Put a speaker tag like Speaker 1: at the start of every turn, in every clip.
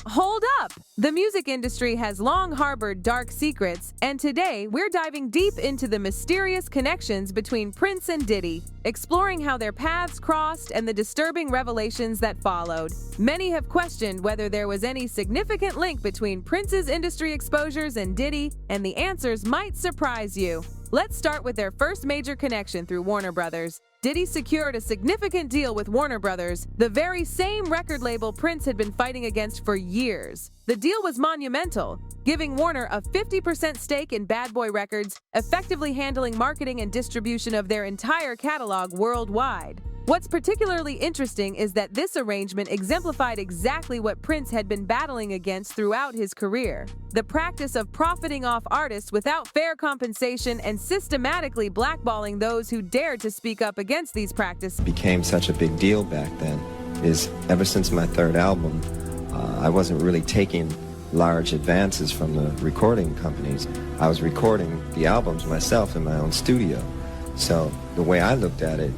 Speaker 1: Hold up! The music industry has long harbored dark secrets, and today we're diving deep into the mysterious connections between Prince and Diddy, exploring how their paths crossed and the disturbing revelations that followed. Many have questioned whether there was any significant link between Prince's industry exposures and Diddy, and the answers might surprise you. Let's start with their first major connection through Warner Brothers. Diddy secured a significant deal with Warner Brothers, the very same record label Prince had been fighting against for years. The deal was monumental, giving Warner a 50% stake in Bad Boy Records, effectively handling marketing and distribution of their entire catalog worldwide. What's particularly interesting is that this arrangement exemplified exactly what Prince had been battling against throughout his career: the practice of profiting off artists without fair compensation and systematically blackballing those who dared to speak up against these practices.
Speaker 2: Became such a big deal back then is ever since my third album, I wasn't really taking large advances from the recording companies. I was recording the albums myself in my own studio. So the way I looked at it,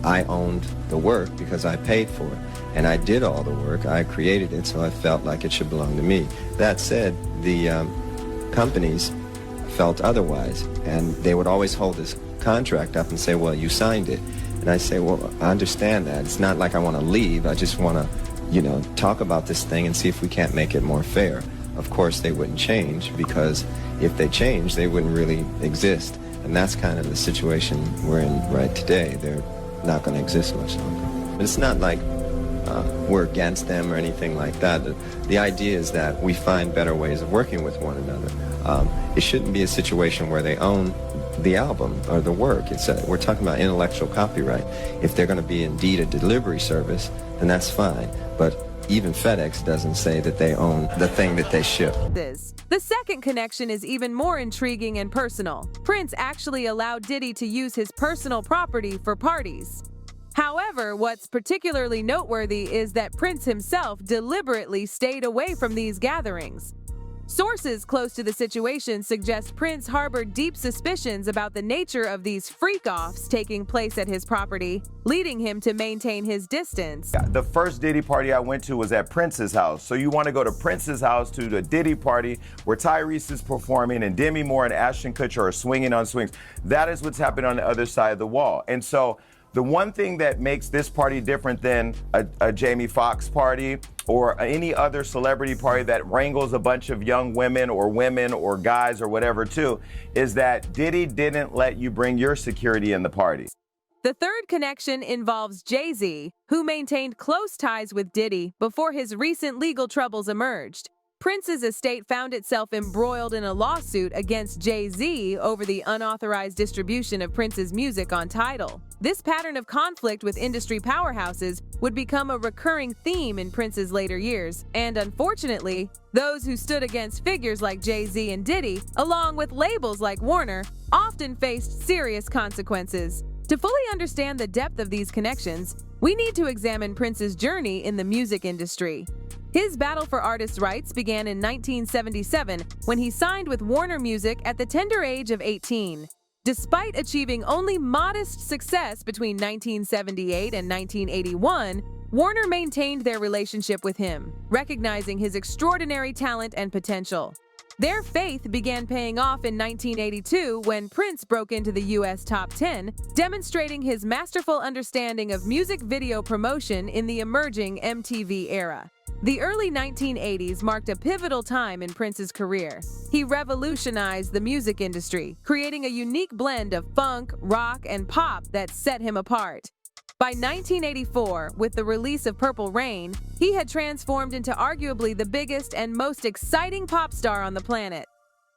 Speaker 2: I owned the work because I paid for it, and I did all the work. I created it, so I felt like it should belong to me. That said, the companies felt otherwise, and they would always hold this contract up and say, well, you signed it. And I say, well, I understand that. It's not like I want to leave. I just want to, talk about this thing and see if we can't make it more fair. Of course, they wouldn't change, because if they changed, they wouldn't really exist. And that's kind of the situation we're in right today. They're not going to exist much longer. But it's not like we're against them or anything like that. The idea is that we find better ways of working with one another. It shouldn't be a situation where they own the album or the work. We're talking about intellectual copyright. If they're going to be indeed a delivery service, then that's fine. But even FedEx doesn't say that they own the thing that they ship.
Speaker 1: The second connection is even more intriguing and personal. Prince actually allowed Diddy to use his personal property for parties. However, what's particularly noteworthy is that Prince himself deliberately stayed away from these gatherings. Sources close to the situation suggest Prince harbored deep suspicions about the nature of these freak-offs taking place at his property, leading him to maintain his distance.
Speaker 3: The first Diddy party I went to was at Prince's house. So you want to go to Prince's house to the Diddy party where Tyrese is performing and Demi Moore and Ashton Kutcher are swinging on swings. That is what's happening on the other side of the wall. And so the one thing that makes this party different than a Jamie Foxx party or any other celebrity party that wrangles a bunch of young women or guys or whatever too, is that Diddy didn't let you bring your security in the party.
Speaker 1: The third connection involves Jay-Z, who maintained close ties with Diddy before his recent legal troubles emerged. Prince's estate found itself embroiled in a lawsuit against Jay-Z over the unauthorized distribution of Prince's music on Tidal. This pattern of conflict with industry powerhouses would become a recurring theme in Prince's later years, and unfortunately, those who stood against figures like Jay-Z and Diddy, along with labels like Warner, often faced serious consequences. To fully understand the depth of these connections, we need to examine Prince's journey in the music industry. His battle for artists' rights began in 1977 when he signed with Warner Music at the tender age of 18. Despite achieving only modest success between 1978 and 1981, Warner maintained their relationship with him, recognizing his extraordinary talent and potential. Their faith began paying off in 1982 when Prince broke into the U.S. top 10, demonstrating his masterful understanding of music video promotion in the emerging MTV era. The early 1980s marked a pivotal time in Prince's career. He revolutionized the music industry, creating a unique blend of funk, rock, and pop that set him apart. By 1984, with the release of Purple Rain, he had transformed into arguably the biggest and most exciting pop star on the planet.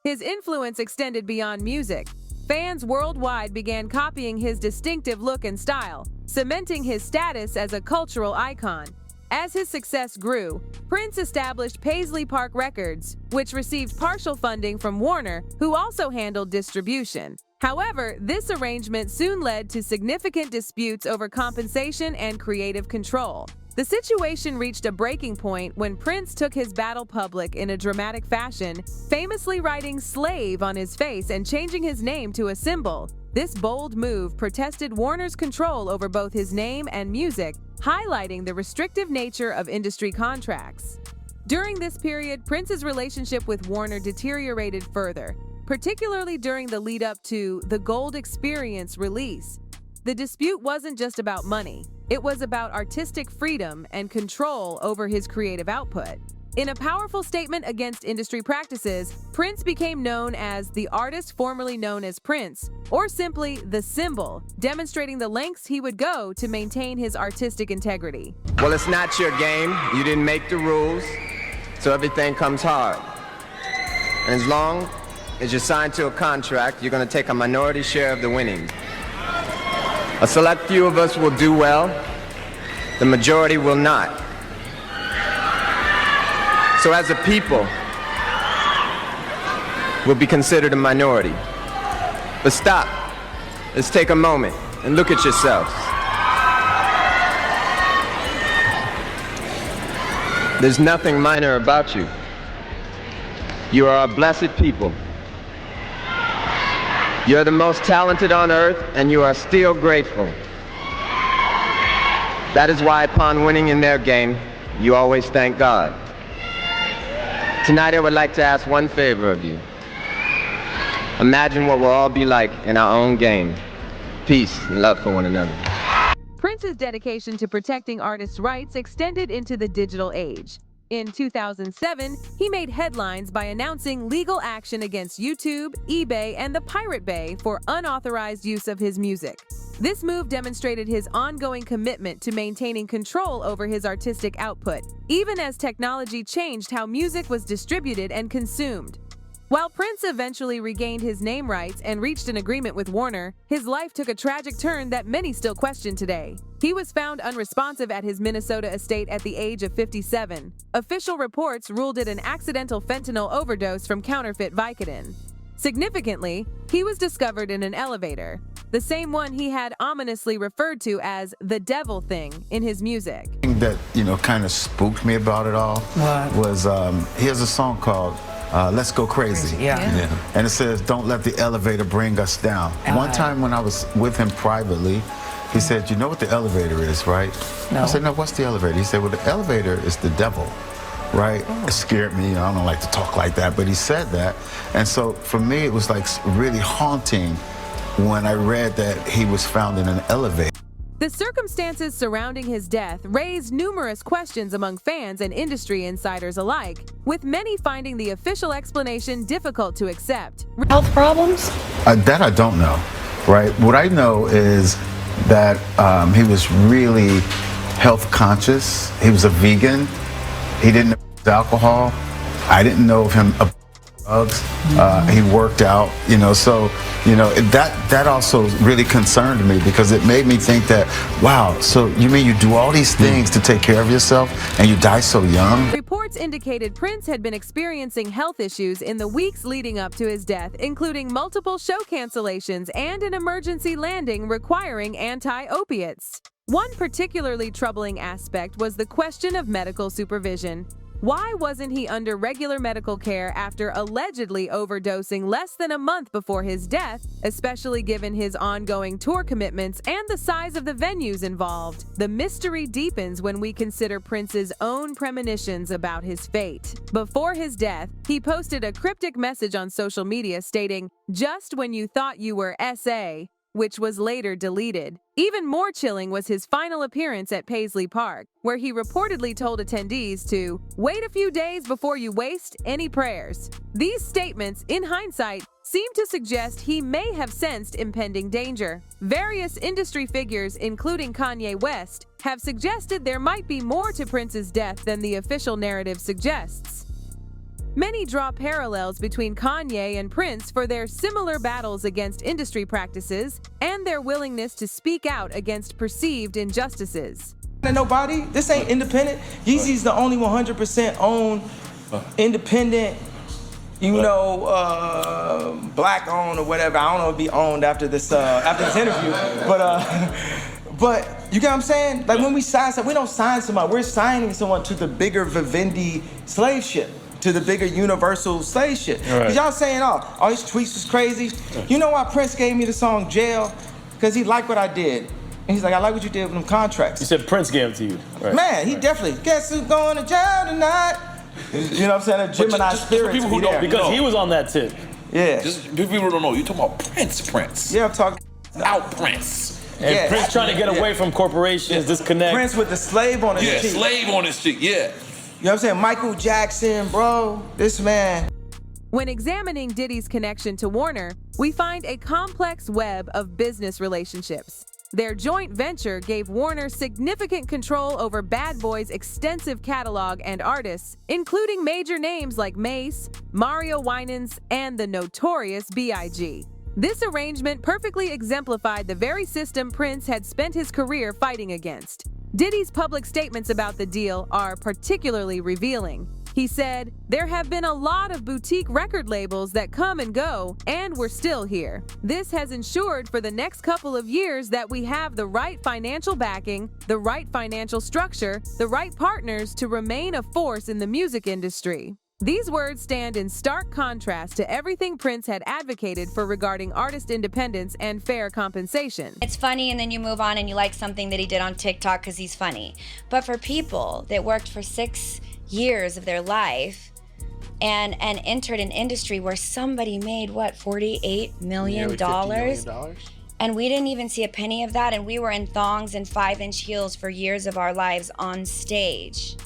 Speaker 1: His influence extended beyond music. Fans worldwide began copying his distinctive look and style, cementing his status as a cultural icon. As his success grew, Prince established Paisley Park Records, which received partial funding from Warner, who also handled distribution. However, this arrangement soon led to significant disputes over compensation and creative control. The situation reached a breaking point when Prince took his battle public in a dramatic fashion, famously writing "slave" on his face and changing his name to a symbol. This bold move protested Warner's control over both his name and music, highlighting the restrictive nature of industry contracts. During this period, Prince's relationship with Warner deteriorated further, particularly during the lead-up to the Gold Experience release. The dispute wasn't just about money. It was about artistic freedom and control over his creative output. In a powerful statement against industry practices, Prince became known as the artist formerly known as Prince, or simply the Symbol, demonstrating the lengths he would go to maintain his artistic integrity.
Speaker 2: Well, it's not your game. You didn't make the rules, so everything comes hard. And as long as you're signed to a contract, you're going to take a minority share of the winnings. A select few of us will do well, the majority will not. So as a people, we'll be considered a minority. But stop, let's take a moment and look at yourselves. There's nothing minor about you. You are a blessed people. You're the most talented on earth, and you are still grateful. That is why upon winning in their game, you always thank God. Tonight I would like to ask one favor of you. Imagine what we'll all be like in our own game. Peace and love for one another.
Speaker 1: Prince's dedication to protecting artists' rights extended into the digital age. In 2007, he made headlines by announcing legal action against YouTube, eBay, and the Pirate Bay for unauthorized use of his music. This move demonstrated his ongoing commitment to maintaining control over his artistic output, even as technology changed how music was distributed and consumed. While Prince eventually regained his name rights and reached an agreement with Warner, his life took a tragic turn that many still question today. He was found unresponsive at his Minnesota estate at the age of 57. Official reports ruled it an accidental fentanyl overdose from counterfeit Vicodin. Significantly, he was discovered in an elevator, the same one he had ominously referred to as the devil thing in his music.
Speaker 4: The thing that, kind of spooked me about it all was he has a song called Let's Go Crazy.
Speaker 5: Yeah.
Speaker 4: And it says, don't let the elevator bring us down. One time when I was with him privately, he said, you know what the elevator is, right?
Speaker 5: No.
Speaker 4: I said, no, what's the elevator? He said, well, the elevator is the devil, right? It scared me. I don't like to talk like that, but he said that. And so for me, it was like really haunting when I read that he was found in an elevator.
Speaker 1: The circumstances surrounding his death raised numerous questions among fans and industry insiders alike, with many finding the official explanation difficult to accept.
Speaker 5: Health problems?
Speaker 4: That I don't know, right? What I know is that he was really health conscious. He was a vegan. He didn't know alcohol. I didn't know of him drugs. He worked out, so that also really concerned me, because it made me think that, wow, so you mean you do all these things to take care of yourself and you die so young?
Speaker 1: Reports indicated Prince had been experiencing health issues in the weeks leading up to his death, including multiple show cancellations and an emergency landing requiring anti-opiates. One particularly troubling aspect was the question of medical supervision. Why wasn't he under regular medical care after allegedly overdosing less than a month before his death, especially given his ongoing tour commitments and the size of the venues involved? The mystery deepens when we consider Prince's own premonitions about his fate. Before his death, he posted a cryptic message on social media stating, "Just when you thought you were SA," which was later deleted. Even more chilling was his final appearance at Paisley Park, where he reportedly told attendees to wait a few days before you waste any prayers. These statements, in hindsight, seem to suggest he may have sensed impending danger. Various industry figures, including Kanye West, have suggested there might be more to Prince's death than the official narrative suggests. Many draw parallels between Kanye and Prince for their similar battles against industry practices and their willingness to speak out against perceived injustices.
Speaker 6: Nobody, this ain't independent. Yeezy's the only 100% owned, independent, black owned or whatever. I don't know if it'll be owned after this interview, but you get what I'm saying? Like when we sign something, we don't sign someone. We're signing someone to the bigger Vivendi slave ship, to the bigger universal slave shit. Right. Y'all saying, all these tweets was crazy. You know why Prince gave me the song Jail? Because he liked what I did. And he's like, I like what you did with them contracts.
Speaker 7: You said Prince gave it to you. Right.
Speaker 6: Man, he definitely, guess who's going to jail tonight? You know what I'm saying? A Gemini
Speaker 5: just
Speaker 6: spirit.
Speaker 5: people who
Speaker 6: be there.
Speaker 5: don't
Speaker 7: Because he was on that tip.
Speaker 6: Yeah.
Speaker 5: Just people who don't know. You talking about Prince?
Speaker 6: Yeah, I'm talking.
Speaker 5: Out Prince.
Speaker 7: And
Speaker 6: Yeah.
Speaker 7: Prince trying to get away from corporations, disconnect.
Speaker 6: Prince with the slave on his
Speaker 5: Yeah,
Speaker 6: cheek.
Speaker 5: slave on his cheek. Yeah.
Speaker 6: You know what I'm saying? Michael Jackson, bro. This man.
Speaker 1: When examining Diddy's connection to Warner, we find a complex web of business relationships. Their joint venture gave Warner significant control over Bad Boy's extensive catalog and artists, including major names like Mase, Mario Winans, and the notorious B.I.G. This arrangement perfectly exemplified the very system Prince had spent his career fighting against. Diddy's public statements about the deal are particularly revealing. He said, "There have been a lot of boutique record labels that come and go, and we're still here. This has ensured for the next couple of years that we have the right financial backing, the right financial structure, the right partners to remain a force in the music industry." These words stand in stark contrast to everything Prince had advocated for regarding artist independence and fair compensation.
Speaker 8: It's funny, and then you move on and you like something that he did on TikTok because he's funny. But for people that worked for 6 years of their life and entered an industry where somebody made, what, $48 million? And we didn't even see a penny of that, and we were in thongs and 5-inch heels for years of our lives on stage.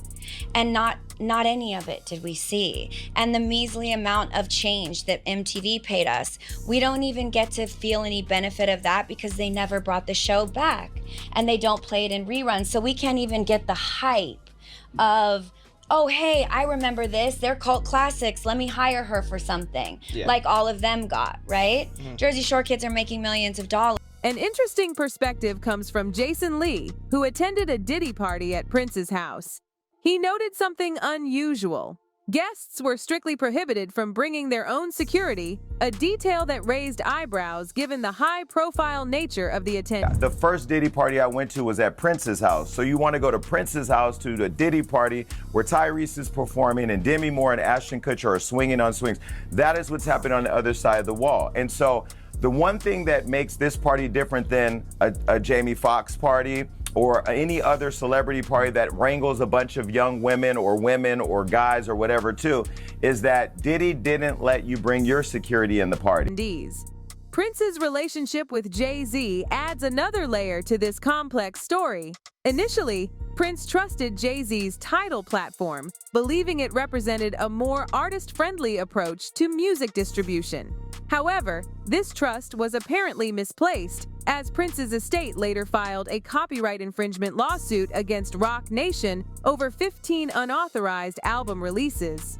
Speaker 8: And not any of it did we see. And the measly amount of change that MTV paid us, we don't even get to feel any benefit of that because they never brought the show back. And they don't play it in reruns, so we can't even get the hype of, oh, hey, I remember this, they're cult classics, let me hire her for something. Like all of them got, right? Jersey Shore kids are making millions of dollars.
Speaker 1: An interesting perspective comes from Jason Lee, who attended a Diddy party at Prince's house. He noted something unusual. Guests were strictly prohibited from bringing their own security, a detail that raised eyebrows given the high-profile nature of the attendance.
Speaker 3: The first Diddy party I went to was at Prince's house. So you want to go to Prince's house to the Diddy party where Tyrese is performing and Demi Moore and Ashton Kutcher are swinging on swings. That is what's happening on the other side of the wall. And so the one thing that makes this party different than a Jamie Foxx party or any other celebrity party that wrangles a bunch of young women or guys or whatever too, is that Diddy didn't let you bring your security in the party.
Speaker 1: Prince's relationship with Jay-Z adds another layer to this complex story. Initially, Prince trusted Jay-Z's Tidal platform, believing it represented a more artist-friendly approach to music distribution. However, this trust was apparently misplaced, as Prince's estate later filed a copyright infringement lawsuit against Roc Nation over 15 unauthorized album releases.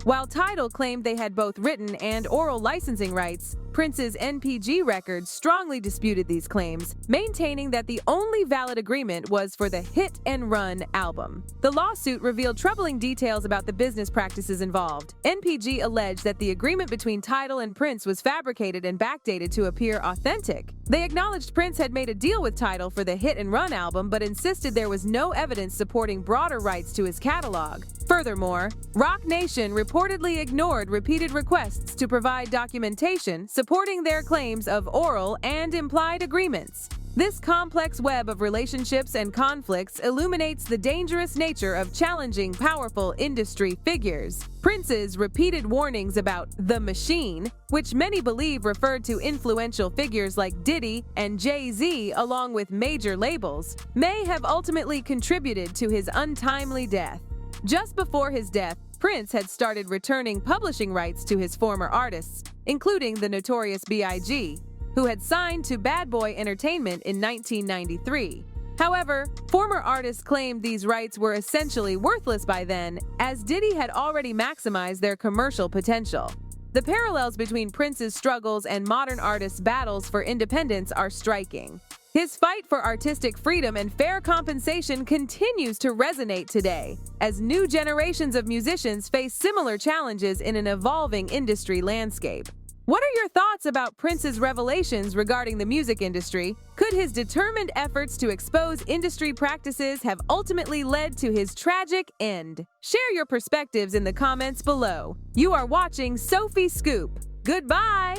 Speaker 1: While Tidal claimed they had both written and oral licensing rights, Prince's NPG records strongly disputed these claims, maintaining that the only valid agreement was for the Hit and Run album. The lawsuit revealed troubling details about the business practices involved. NPG alleged that the agreement between Tidal and Prince was fabricated and backdated to appear authentic. They acknowledged Prince had made a deal with Tidal for the Hit and Run album, but insisted there was no evidence supporting broader rights to his catalog. Furthermore, Roc Nation reportedly ignored repeated requests to provide documentation supporting their claims of oral and implied agreements. This complex web of relationships and conflicts illuminates the dangerous nature of challenging powerful industry figures. Prince's repeated warnings about the machine, which many believe referred to influential figures like Diddy and Jay-Z along with major labels, may have ultimately contributed to his untimely death. Just before his death, Prince had started returning publishing rights to his former artists, including the notorious B.I.G., who had signed to Bad Boy Entertainment in 1993. However, former artists claimed these rights were essentially worthless by then, as Diddy had already maximized their commercial potential. The parallels between Prince's struggles and modern artists' battles for independence are striking. His fight for artistic freedom and fair compensation continues to resonate today, as new generations of musicians face similar challenges in an evolving industry landscape. What are your thoughts about Prince's revelations regarding the music industry? Could his determined efforts to expose industry practices have ultimately led to his tragic end? Share your perspectives in the comments below. You are watching Sophie Scoop. Goodbye!